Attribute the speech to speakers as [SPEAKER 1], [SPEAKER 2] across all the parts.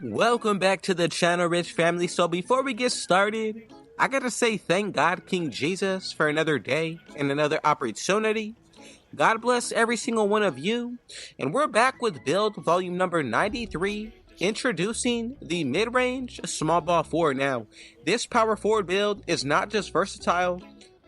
[SPEAKER 1] Welcome back to the channel, Rich family. So before we get started, I gotta say thank God, King Jesus, for another day and another opportunity. God bless every single one of you. And we're back with build volume number 93, introducing the mid-range small ball forward. Now, this power forward build is not just versatile,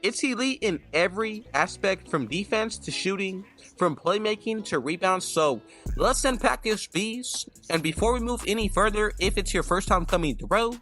[SPEAKER 1] it's elite in every aspect, from defense to shooting, from playmaking to rebounds. So let's unpack this beast. And before we move any further, if it's your first time coming through,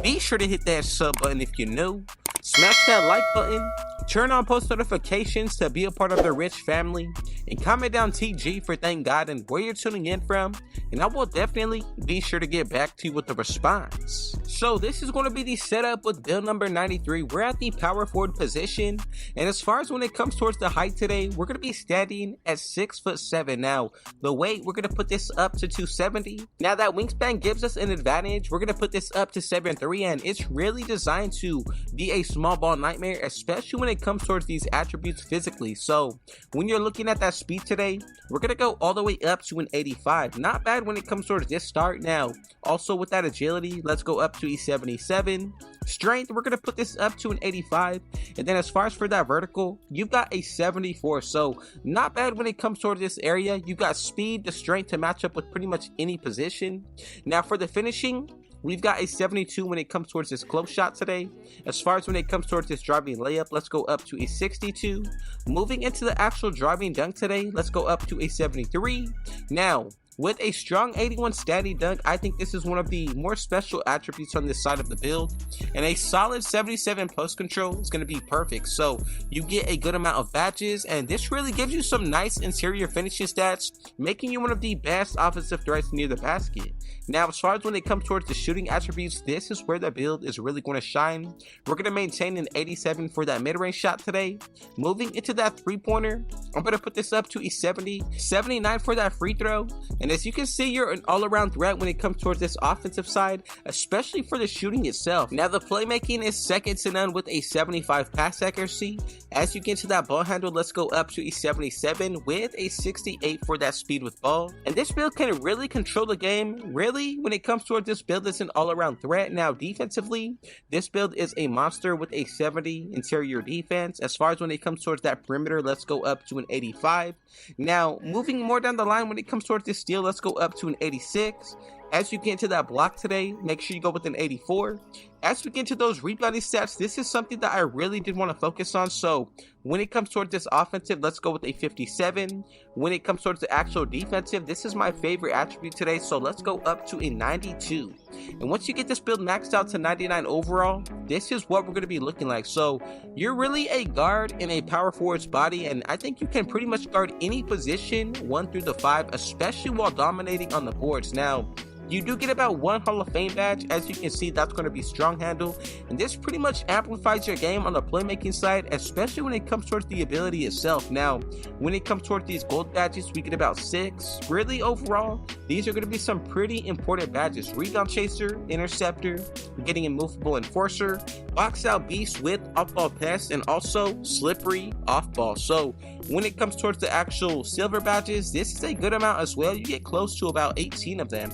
[SPEAKER 1] be sure to hit that sub button if you're new, smash that like button, turn on post notifications to be a part of the Rich family, and comment down TG for thank God and where you're tuning in from, and I will definitely be sure to get back to you with the response. So this is going to be the setup with build number 93. We're at the power forward position, and as far as when it comes towards the height today, we're going to be standing at 6'7". Now the weight, we're going to put this up to 270. Now that wingspan gives us an advantage, we're going to put this up to 7'3", and it's really designed to be a small ball nightmare, especially when it comes towards these attributes physically. So when you're looking at that speed today, we're going to go all the way up to an 85. Not bad when it comes towards this start. Now also with that agility, let's go up to a 77. Strength, we're going to put this up to an 85. And then as far as for that vertical, you've got a 74. So not bad when it comes towards this area. You've got speed, the strength to match up with pretty much any position. Now for the finishing, we've got a 72 when it comes towards this close shot today. As far as when it comes towards this driving layup, let's go up to a 62. Moving into the actual driving dunk today, let's go up to a 73. Now, with a strong 81 standing dunk, I think this is one of the more special attributes on this side of the build. And a solid 77 post control is going to be perfect. So you get a good amount of badges, and this really gives you some nice interior finishing stats, making you one of the best offensive threats near the basket. Now, as far as when it comes towards the shooting attributes, this is where the build is really going to shine. We're going to maintain an 87 for that mid-range shot today. Moving into that three-pointer, I'm going to put this up to a 70, 79 for that free throw. And as you can see, you're an all-around threat when it comes towards this offensive side, especially for the shooting itself. Now, the playmaking is second to none with a 75 pass accuracy. As you get to that ball handle, let's go up to a 77 with a 68 for that speed with ball. And this build can really control the game. Really, when it comes towards this build, it's an all-around threat. Now, defensively, this build is a monster with a 70 interior defense. As far as when it comes towards that perimeter, let's go up to an 85. Now, moving more down the line when it comes towards this steal, let's go up to an 86. As you get into that block today, make sure you go with an 84. As we get into those rebounding stats, this is something that I really did want to focus on. So when it comes towards this offensive, let's go with a 57. When it comes towards the actual defensive, this is my favorite attribute today. So let's go up to a 92. And once you get this build maxed out to 99 overall, this is what we're going to be looking like. So you're really a guard in a power forward's body, and I think you can pretty much guard any position 1 through the 5, especially while dominating on the boards. Now, you do get about 1 Hall of Fame badge. As you can see, that's going to be strong handle, and this pretty much amplifies your game on the playmaking side, especially when it comes towards the ability itself. Now, when it comes towards these gold badges, we get about 6. Really, overall, these are going to be some pretty important badges: rebound chaser, interceptor, getting immovable enforcer, box out beast with off-ball pest, and also slippery off-ball. So when it comes towards the actual silver badges, this is a good amount as well. You get close to about 18 of them.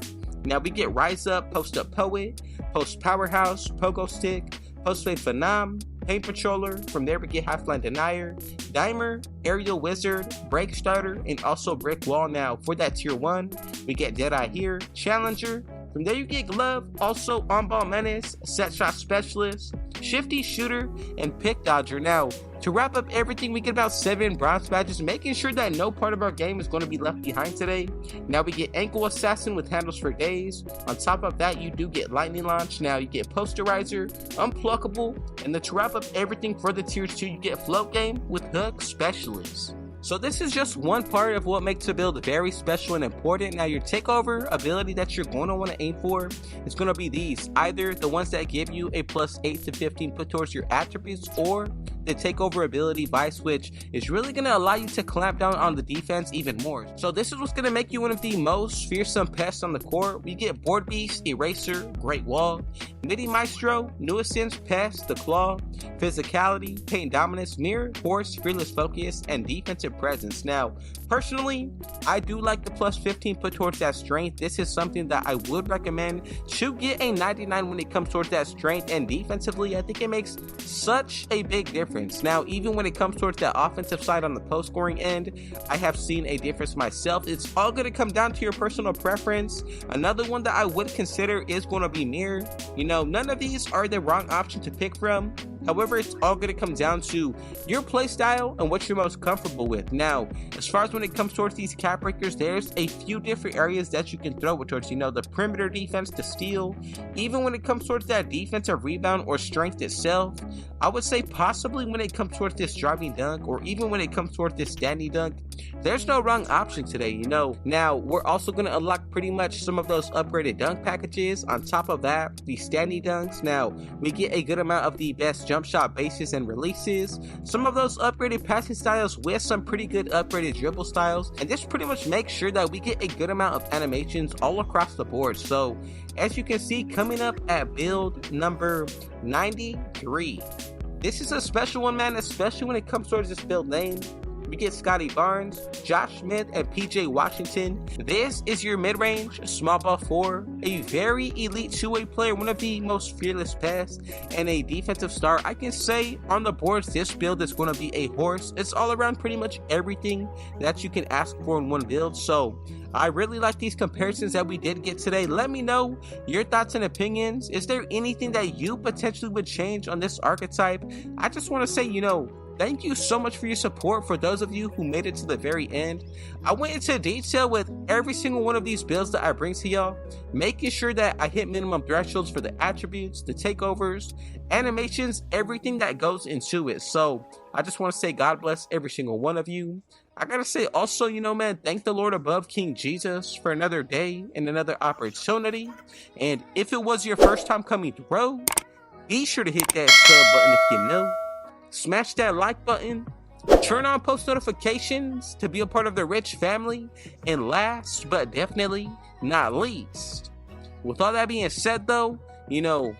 [SPEAKER 1] Now we get Rise Up, Post Up Poet, Post Powerhouse, Pogo Stick, Post Fade Phenom, Paint Patroller. From there we get Half-Line Denier, Dimer, Aerial Wizard, Break Starter, and also Brick Wall. Now for that tier 1, we get Deadeye here, Challenger. From there you get Glove, also On-Ball Menace, Set Shot Specialist, Shifty Shooter, and Pick Dodger. Now, to wrap up everything, we get about 7 bronze badges, making sure that no part of our game is going to be left behind today. Now we get Ankle Assassin with handles for days. On top of that, you do get Lightning Launch. Now you get Posterizer, Unpluckable, and then to wrap up everything for the tiers 2, you get Float Game with Hook Specialist. So this is just one part of what makes the build very special and important. Now your takeover ability that you're going to want to aim for is going to be these: either the ones that give you a plus 8 to 15 put towards your attributes, or the takeover ability Vice, which is really going to allow you to clamp down on the defense even more. So this is what's going to make you one of the most fearsome pests on the court. We get Board Beast, Eraser, Great Wall. Midi Maestro, Nuisance, Pest, The Claw, Physicality, Paint Dominance, Mirror, Force, Fearless Focus, and Defensive Presence. Now, personally, I do like the plus 15 put towards that strength. This is something that I would recommend to get a 99 when it comes towards that strength, and defensively, I think it makes such a big difference. Now, even when it comes towards that offensive side on the post scoring end, I have seen a difference myself. It's all going to come down to your personal preference. Another one that I would consider is going to be Mirror. You know, none of these are the wrong option to pick from. However, it's all going to come down to your play style and what you're most comfortable with. Now, as far as when it comes towards these cap breakers, there's a few different areas that you can throw it towards. You know, the perimeter defense, the steal, even when it comes towards that defensive rebound or strength itself. I would say possibly when it comes towards this driving dunk, or even when it comes towards this standing dunk, there's no wrong option today, you know. Now, we're also going to unlock pretty much some of those upgraded dunk packages. On top of that, the standing dunks. Now, we get a good amount of the best jump shot bases and releases, some of those upgraded passing styles with some pretty good upgraded dribble styles, and this pretty much makes sure that we get a good amount of animations all across the board. So, as you can see, coming up at build number 93, this is a special one, man, especially when it comes towards this build name. We get Scotty Barnes, Josh Smith, and PJ Washington. This is your mid-range small ball 4, a very elite two-way player, one of the most fearless pass, and a defensive star. I can say on the boards, this build is going to be a horse. It's all around pretty much everything that you can ask for in one build. So I really like these comparisons that we did get today. Let me know your thoughts and opinions. Is there anything that you potentially would change on this archetype? I just want to say, you know, thank you so much for your support. For those of you who made it to the very end, I went into detail with every single one of these builds that I bring to y'all, making sure that I hit minimum thresholds for the attributes, the takeovers, animations, everything that goes into it. So I just want to say God bless every single one of you. I gotta say also, you know, man, thank the Lord above, King Jesus, for another day and another opportunity. And if it was your first time coming through, be sure to hit that sub button if you know. Smash that like button, turn on post notifications to be a part of the rich family, and last but definitely not least, with all that being said though, you know,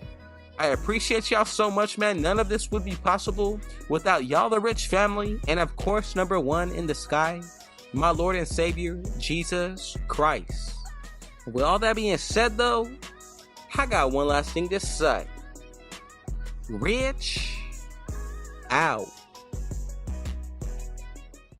[SPEAKER 1] I appreciate y'all so much, man. None of this would be possible without y'all, the rich family, and of course, number one in the sky, my Lord and Savior, Jesus Christ. With all that being said though, I got one last thing to say. Rich out.